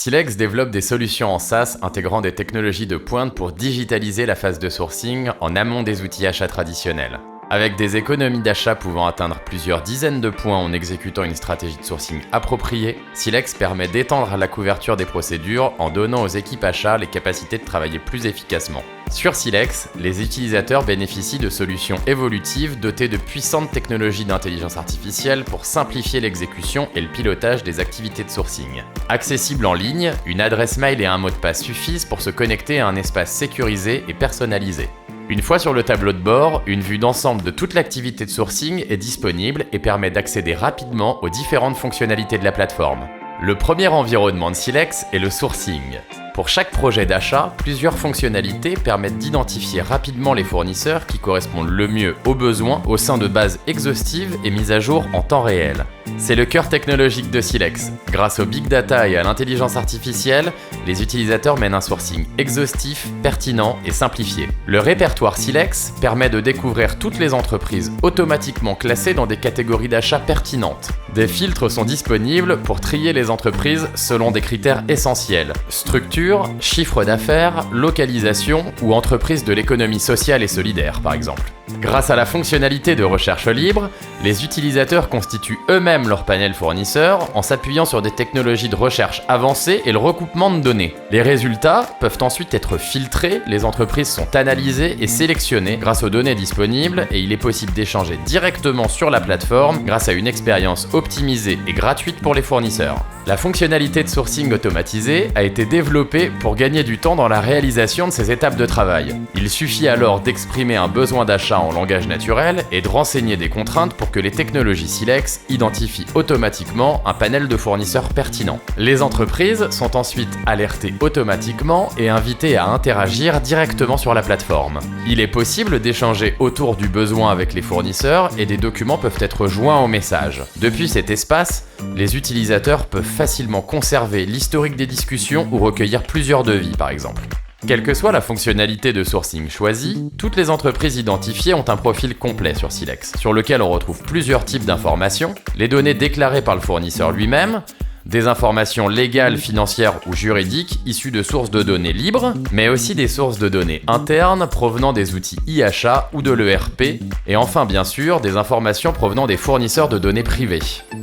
Silex développe des solutions en SaaS intégrant des technologies de pointe pour digitaliser la phase de sourcing en amont des outils achats traditionnels. Avec des économies d'achat pouvant atteindre plusieurs dizaines de points en exécutant une stratégie de sourcing appropriée, Silex permet d'étendre la couverture des procédures en donnant aux équipes achats les capacités de travailler plus efficacement. Sur Silex, les utilisateurs bénéficient de solutions évolutives dotées de puissantes technologies d'intelligence artificielle pour simplifier l'exécution et le pilotage des activités de sourcing. Accessible en ligne, une adresse mail et un mot de passe suffisent pour se connecter à un espace sécurisé et personnalisé. Une fois sur le tableau de bord, une vue d'ensemble de toute l'activité de sourcing est disponible et permet d'accéder rapidement aux différentes fonctionnalités de la plateforme. Le premier environnement de Silex est le sourcing. Pour chaque projet d'achat, plusieurs fonctionnalités permettent d'identifier rapidement les fournisseurs qui correspondent le mieux aux besoins au sein de bases exhaustives et mises à jour en temps réel. C'est le cœur technologique de Silex. Grâce au big data et à l'intelligence artificielle, les utilisateurs mènent un sourcing exhaustif, pertinent et simplifié. Le répertoire Silex permet de découvrir toutes les entreprises automatiquement classées dans des catégories d'achat pertinentes. Des filtres sont disponibles pour trier les entreprises selon des critères essentiels: structure, chiffre d'affaires, localisation ou entreprise de l'économie sociale et solidaire par exemple. Grâce à la fonctionnalité de recherche libre, les utilisateurs constituent eux-mêmes leur panel fournisseur en s'appuyant sur des technologies de recherche avancées et le recoupement de données. Les résultats peuvent ensuite être filtrés, les entreprises sont analysées et sélectionnées grâce aux données disponibles et il est possible d'échanger directement sur la plateforme grâce à une expérience optimisée et gratuite pour les fournisseurs. La fonctionnalité de sourcing automatisé a été développée pour gagner du temps dans la réalisation de ces étapes de travail. Il suffit alors d'exprimer un besoin d'achat en langage naturel et de renseigner des contraintes pour que les technologies Silex identifient automatiquement un panel de fournisseurs pertinents. Les entreprises sont ensuite alertées automatiquement et invitées à interagir directement sur la plateforme. Il est possible d'échanger autour du besoin avec les fournisseurs et des documents peuvent être joints au message. Depuis cet espace, les utilisateurs peuvent facilement conserver l'historique des discussions ou recueillir plusieurs devis par exemple. Quelle que soit la fonctionnalité de sourcing choisie, toutes les entreprises identifiées ont un profil complet sur Silex, sur lequel on retrouve plusieurs types d'informations, les données déclarées par le fournisseur lui-même, des informations légales, financières ou juridiques issues de sources de données libres, mais aussi des sources de données internes provenant des outils e-achat ou de l'ERP, et enfin bien sûr des informations provenant des fournisseurs de données privées.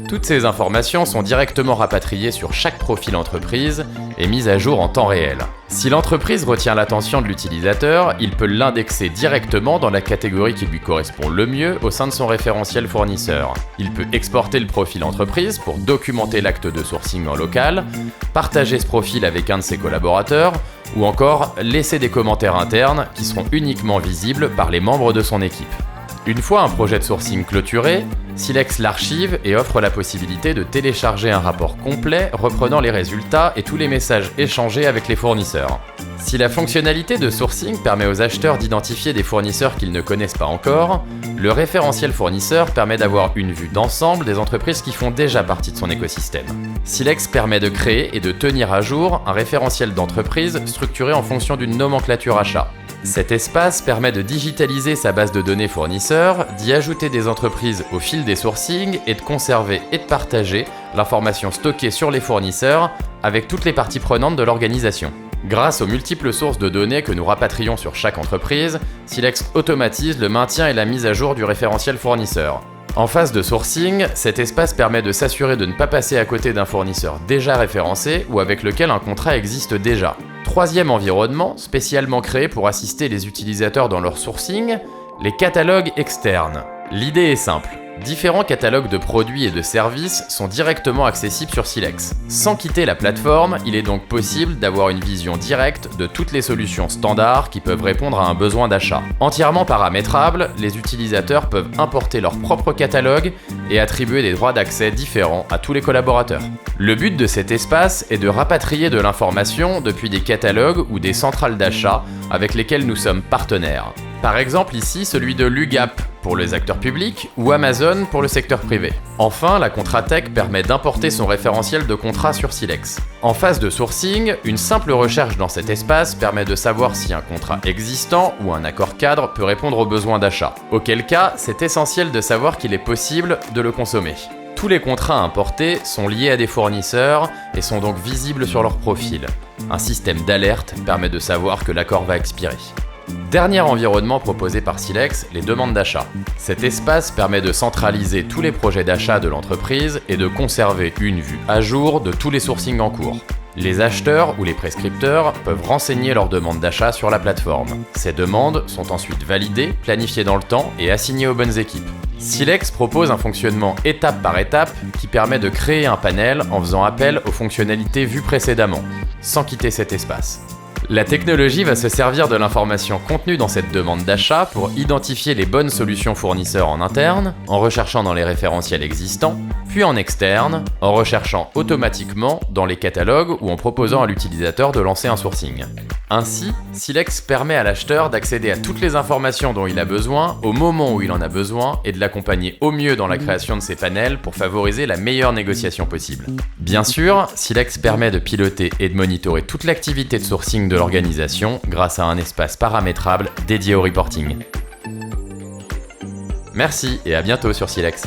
Toutes ces informations sont directement rapatriées sur chaque profil entreprise et mises à jour en temps réel. Si l'entreprise retient l'attention de l'utilisateur, il peut l'indexer directement dans la catégorie qui lui correspond le mieux au sein de son référentiel fournisseur. Il peut exporter le profil entreprise pour documenter l'acte de sourcing en local, partager ce profil avec un de ses collaborateurs, ou encore laisser des commentaires internes qui seront uniquement visibles par les membres de son équipe. Une fois un projet de sourcing clôturé, Silex l'archive et offre la possibilité de télécharger un rapport complet reprenant les résultats et tous les messages échangés avec les fournisseurs. Si la fonctionnalité de sourcing permet aux acheteurs d'identifier des fournisseurs qu'ils ne connaissent pas encore, le référentiel fournisseur permet d'avoir une vue d'ensemble des entreprises qui font déjà partie de son écosystème. Silex permet de créer et de tenir à jour un référentiel d'entreprise structuré en fonction d'une nomenclature achat. Cet espace permet de digitaliser sa base de données fournisseurs, d'y ajouter des entreprises au fil des sourcings et de conserver et de partager l'information stockée sur les fournisseurs avec toutes les parties prenantes de l'organisation. Grâce aux multiples sources de données que nous rapatrions sur chaque entreprise, Silex automatise le maintien et la mise à jour du référentiel fournisseur. En phase de sourcing, cet espace permet de s'assurer de ne pas passer à côté d'un fournisseur déjà référencé ou avec lequel un contrat existe déjà. Troisième environnement, spécialement créé pour assister les utilisateurs dans leur sourcing, les catalogues externes. L'idée est simple. Différents catalogues de produits et de services sont directement accessibles sur Silex. Sans quitter la plateforme, il est donc possible d'avoir une vision directe de toutes les solutions standards qui peuvent répondre à un besoin d'achat. Entièrement paramétrables, les utilisateurs peuvent importer leur propre catalogue et attribuer des droits d'accès différents à tous les collaborateurs. Le but de cet espace est de rapatrier de l'information depuis des catalogues ou des centrales d'achat avec lesquelles nous sommes partenaires. Par exemple ici celui de l'UGAP pour les acteurs publics ou Amazon pour le secteur privé. Enfin, la Contratech permet d'importer son référentiel de contrat sur Silex. En phase de sourcing, une simple recherche dans cet espace permet de savoir si un contrat existant ou un accord cadre peut répondre aux besoins d'achat. Auquel cas, c'est essentiel de savoir qu'il est possible de le consommer. Tous les contrats importés sont liés à des fournisseurs et sont donc visibles sur leur profil. Un système d'alerte permet de savoir que l'accord va expirer. Dernier environnement proposé par Silex, les demandes d'achat. Cet espace permet de centraliser tous les projets d'achat de l'entreprise et de conserver une vue à jour de tous les sourcings en cours. Les acheteurs ou les prescripteurs peuvent renseigner leurs demandes d'achat sur la plateforme. Ces demandes sont ensuite validées, planifiées dans le temps et assignées aux bonnes équipes. Silex propose un fonctionnement étape par étape qui permet de créer un panel en faisant appel aux fonctionnalités vues précédemment, sans quitter cet espace. La technologie va se servir de l'information contenue dans cette demande d'achat pour identifier les bonnes solutions fournisseurs en interne, en recherchant dans les référentiels existants, puis en externe, en recherchant automatiquement dans les catalogues ou en proposant à l'utilisateur de lancer un sourcing. Ainsi, Silex permet à l'acheteur d'accéder à toutes les informations dont il a besoin au moment où il en a besoin et de l'accompagner au mieux dans la création de ses panels pour favoriser la meilleure négociation possible. Bien sûr, Silex permet de piloter et de monitorer toute l'activité de sourcing de l'organisation grâce à un espace paramétrable dédié au reporting. Merci et à bientôt sur Silex.